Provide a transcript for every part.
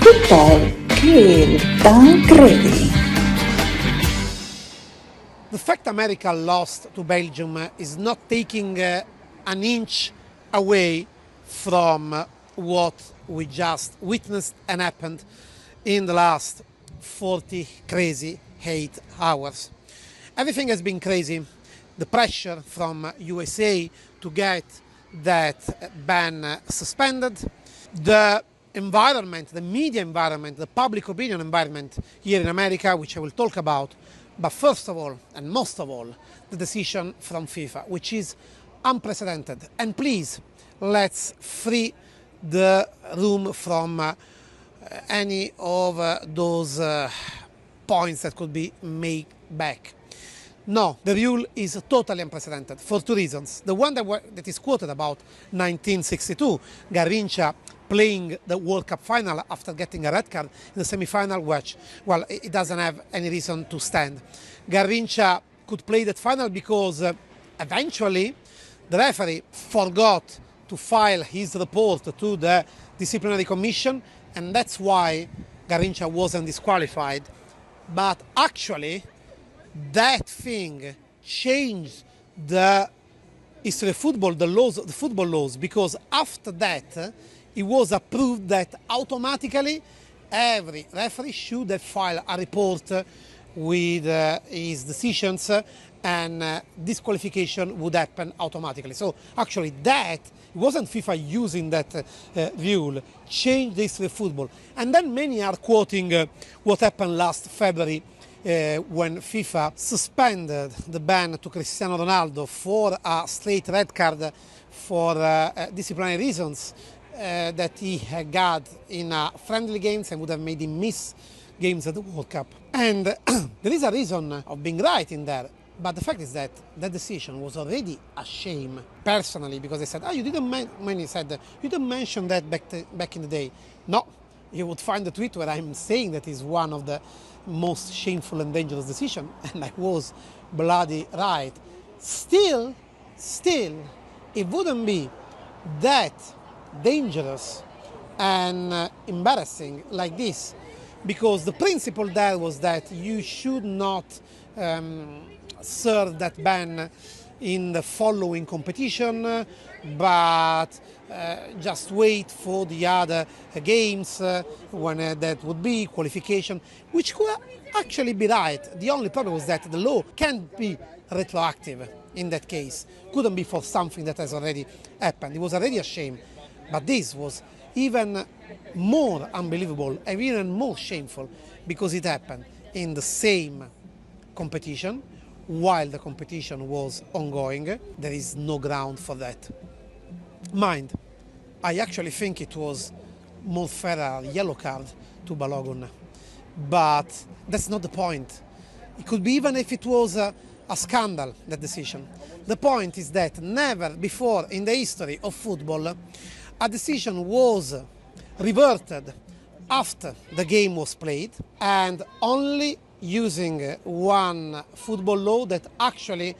Tancredi. The fact America lost to Belgium is not taking an inch away from what we just witnessed and happened in the last 40 crazy 8 hours. Everything has been crazy. The pressure from USA to get that ban suspended, the environment, the media environment, the public opinion environment here in America, which I will talk about, but first of all and most of all, the decision from FIFA, which is unprecedented. And please, let's free the room from any of those points that could be made back. No, the rule is totally unprecedented for two reasons. The one that is quoted about 1962, Garrincha playing the World Cup final after getting a red card in the semi-final, which, well, it doesn't have any reason to stand. Garrincha could play that final because eventually the referee forgot to file his report to the disciplinary commission, and that's why Garrincha wasn't disqualified. But actually, that thing changed the history of football, the football laws, because after that it was approved that automatically every referee should have filed a report with his decisions, and disqualification would happen automatically. So actually that, it wasn't FIFA using that rule, changed the history of football. And then many are quoting what happened last February when FIFA suspended the ban to Cristiano Ronaldo for a straight red card for disciplinary reasons that he had got in friendly games and would have made him miss games at the World Cup. And there is a reason of being right in there, but the fact is that that decision was already a shame personally, because they said, you didn't you didn't mention that back in the day. No, you would find the tweet where I'm saying that is one of the most shameful and dangerous decision, and I was bloody right. Still, it wouldn't be that dangerous and embarrassing like this, because the principle there was that you should not serve that ban in the following competition, but just wait for the other games when that would be qualification, which could actually be right. The only problem was that the law can't be retroactive in that case. Couldn't be for something that has already happened. It was already a shame, but this was even more unbelievable and even more shameful because it happened in the same competition while the competition was ongoing. There is no ground for that. Mind, I actually think it was more fair a yellow card to Balogun, but that's not the point. It could be even if it was a scandal, that decision. The point is that never before in the history of football a decision was reverted after the game was played, and only using one football law that actually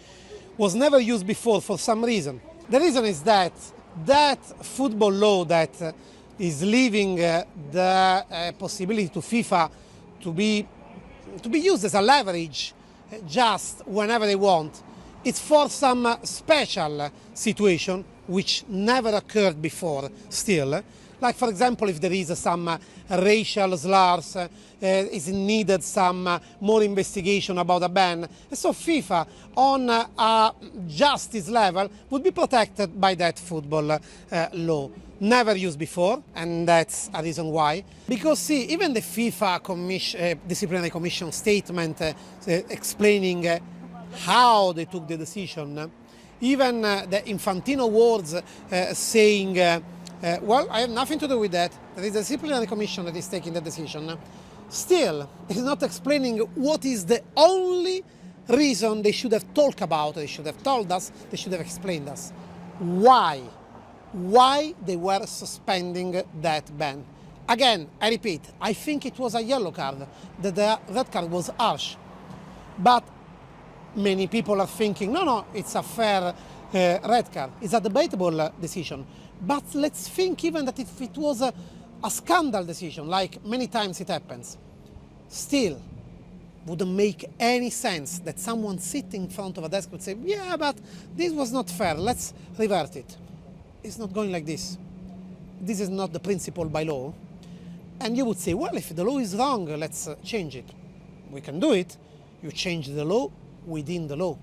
was never used before for some reason. The reason is that that football law that is leaving the possibility to FIFA to be used as a leverage just whenever they want, it's for some special situation which never occurred before still. Like, for example, if there is some racial slurs, is needed some more investigation about a ban. So FIFA, on a justice level, would be protected by that football law. Never used before, and that's a reason why. Because, see, even the FIFA disciplinary commission statement explaining how they took the decision, even the Infantino words saying, well, I have nothing to do with that. There is a disciplinary commission that is taking the decision. Still, it is not explaining what is the only reason they should have talked about, they should have told us, they should have explained us. Why they were suspending that ban. Again, I repeat, I think it was a yellow card, that the red card was harsh. But many people are thinking, no, it's a fair red card. It's a debatable decision. But let's think even that if it was a scandal decision, like many times it happens, still wouldn't make any sense that someone sitting in front of a desk would say, yeah, but this was not fair, let's revert it. It's not going like this. This is not the principle by law. And you would say, well, if the law is wrong, let's change it. We can do it. You change the law within the law,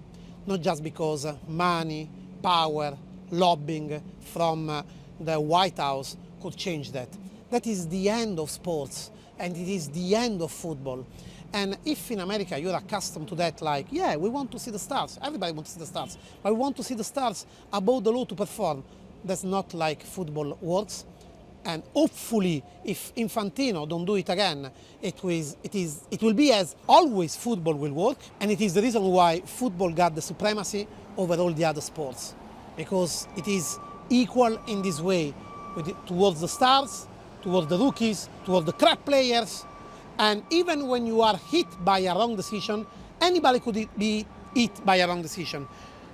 not just because money, power, lobbying from the White House could change that. That is the end of sports, and it is the end of football. And if in America you're accustomed to that, like, yeah, we want to see the stars, everybody wants to see the stars, but we want to see the stars above the law to perform, that's not like football works. And hopefully, if Infantino don't do it again, it will be as always football will work, and it is the reason why football got the supremacy over all the other sports, because it is equal in this way, towards the stars, towards the rookies, towards the crap players, and even when you are hit by a wrong decision, anybody could be hit by a wrong decision.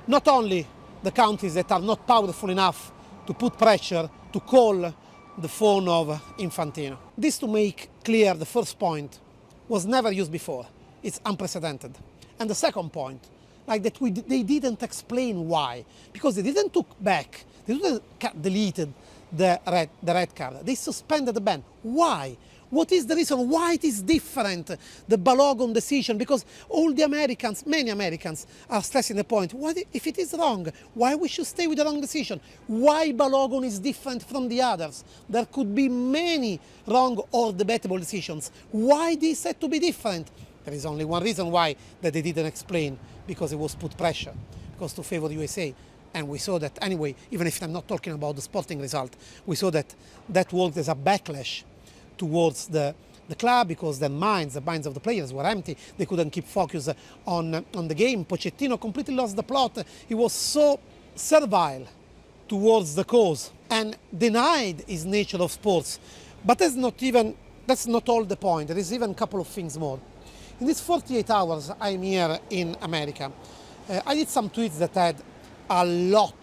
Not only the countries that are not powerful enough to put pressure to call the phone of Infantino. This, to make clear the first point, was never used before. It's unprecedented. And the second point, like that they didn't explain why. Because they didn't took back, they didn't deleted the red card. They suspended the ban. Why? What is the reason why it is different, the Balogun decision? Because all the Americans, many Americans, are stressing the point, what if it is wrong, why we should stay with the wrong decision? Why Balogun is different from the others? There could be many wrong or debatable decisions. Why this had to be different? There is only one reason why that they didn't explain, because it was put pressure, because to favor USA. And we saw that anyway, even if I'm not talking about the sporting result, we saw that that worked as a backlash towards the club, because the minds of the players were empty. They couldn't keep focus on the game. Pochettino completely lost the plot. He was so servile towards the cause and denied his nature of sports. But that's not all the point. There is even a couple of things more. In these 48 hours I'm here in America, I did some tweets that had a lot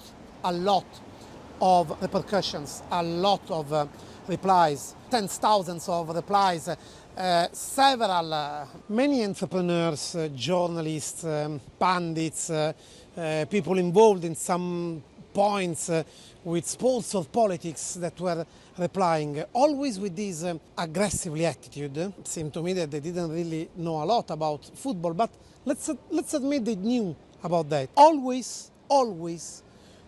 of repercussions, a lot of replies, tens of thousands of replies, many entrepreneurs, journalists, pundits, people involved in some points with sports or politics that were replying, always with this aggressively attitude. It seemed to me that they didn't really know a lot about football, but let's admit they knew about that. Always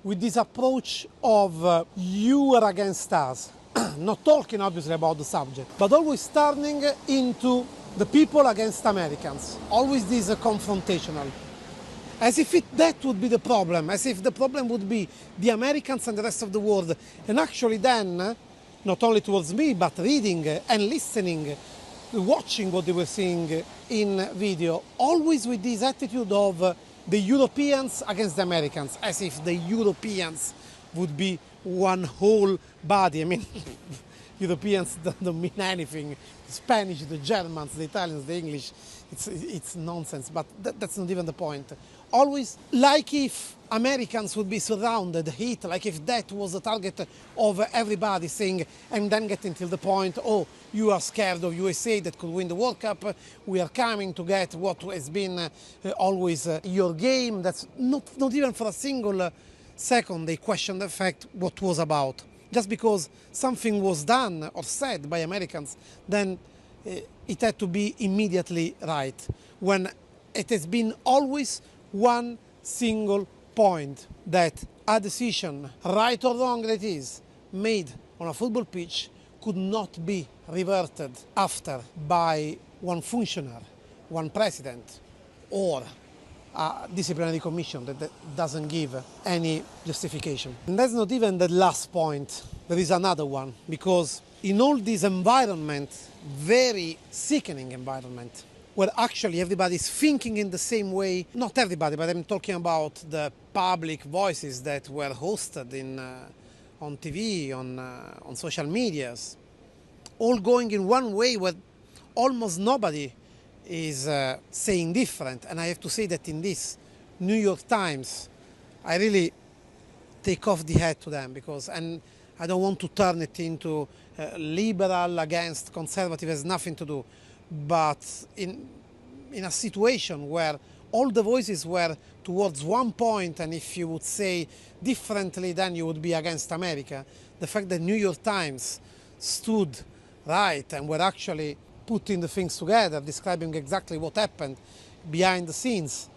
with this approach of you are against us. Not talking obviously about the subject, but always turning into the people against Americans. Always this confrontational. As if that would be the problem, as if the problem would be the Americans and the rest of the world. And actually then, not only towards me, but reading and listening, watching what they were seeing in video, always with this attitude of the Europeans against the Americans, as if the Europeans would be one whole body. I mean, Europeans don't mean anything. The Spanish, the Germans, the Italians, the English, it's nonsense, but that's not even the point. Always like if Americans would be surrounded, hit, like if that was the target of everybody, saying, and then getting till the point, oh, you are scared of USA that could win the World Cup, we are coming to get what has been always your game. That's not even for a single second they questioned the fact what was about. Just because something was done or said by Americans, then it had to be immediately right, when it has been always one single point, that a decision, right or wrong that is, made on a football pitch could not be reverted after by one functionary, one president, or a disciplinary commission that doesn't give any justification. And that's not even the last point. There is another one, because in all this environment, very sickening environment, where actually everybody is thinking in the same way, not everybody, but I'm talking about the public voices that were hosted on TV, on social medias, all going in one way where almost nobody is saying different. And I have to say that in this New York Times, I really take off the hat to them, because, and I don't want to turn it into liberal against conservative, has nothing to do. But in a situation where all the voices were towards one point, and if you would say differently, then you would be against America, the fact that New York Times stood right and were actually putting the things together, describing exactly what happened behind the scenes,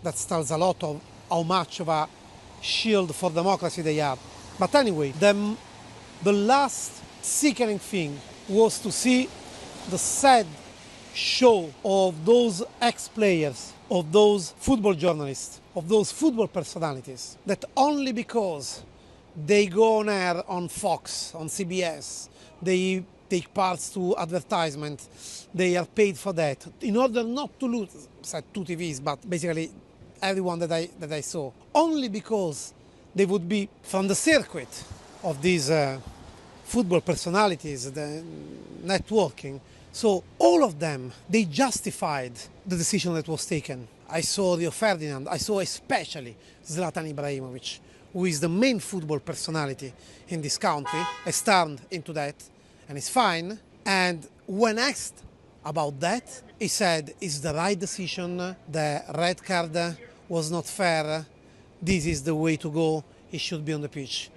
that tells a lot of how much of a shield for democracy they are. But anyway, the last sickening thing was to see the sad show of those ex-players, of those football journalists, of those football personalities, that only because they go on air on Fox, on CBS, they take parts to advertisement, they are paid for that, in order not to lose, said two TVs, but basically everyone that I saw, only because they would be from the circuit of these football personalities, the networking. So all of them, they justified the decision that was taken. I saw Rio Ferdinand, I saw especially ℤ𝕣𝕗𝕚𝕚, who is the main football personality in this country, has turned into that, and is fine. And when asked about that, he said it's the right decision, the red card was not fair, this is the way to go, he should be on the pitch.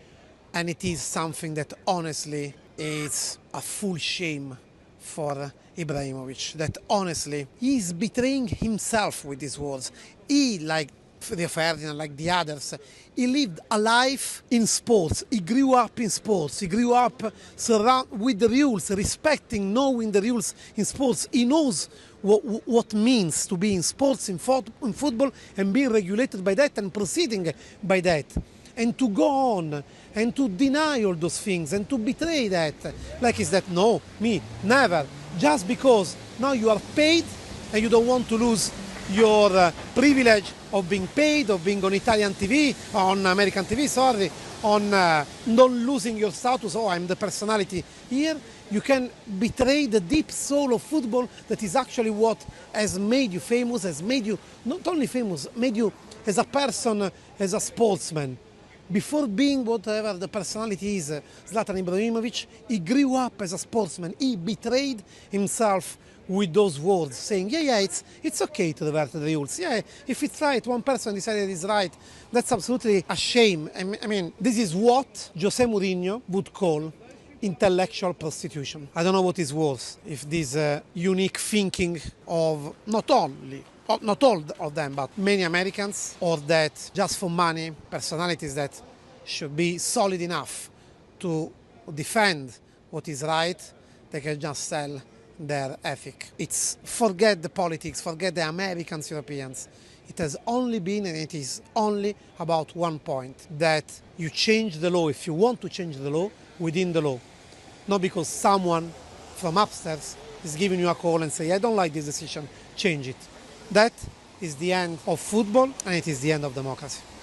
And it is something that honestly is a full shame for Ibrahimovic, that honestly he is betraying himself with these words. He, like Rio Ferdinand, like the others, he lived a life in sports, he grew up in sports, he grew up with the rules, respecting, knowing the rules in sports. He knows what means to be in sports, in football, and being regulated by that and proceeding by that. And to go on and to deny all those things and to betray that, like is that, no, me, never. Just because now you are paid and you don't want to lose your privilege of being paid, of being on Italian TV, on American TV, sorry, on not losing your status, oh, I'm the personality here, you can betray the deep soul of football that is actually what has made you famous, has made you not only famous, made you as a person, as a sportsman. Before being whatever the personality is, ℤ𝕣𝕗𝕚𝕚 Ibrahimovic, he grew up as a sportsman. He betrayed himself with those words, saying, yeah, it's okay to revert the rules. Yeah, if it's right, one person decided it's right, that's absolutely a shame. I mean, this is what José Mourinho would call intellectual prostitution. I don't know what is worse, if this unique thinking of not all of them, but many Americans, or that just for money, personalities that should be solid enough to defend what is right, they can just sell their ethic. It's forget the politics, forget the Americans, Europeans. It has only been, and it is only about one point, that you change the law, if you want to change the law, within the law. Not because someone from upstairs is giving you a call and say, I don't like this decision, change it. That is the end of football, and it is the end of democracy.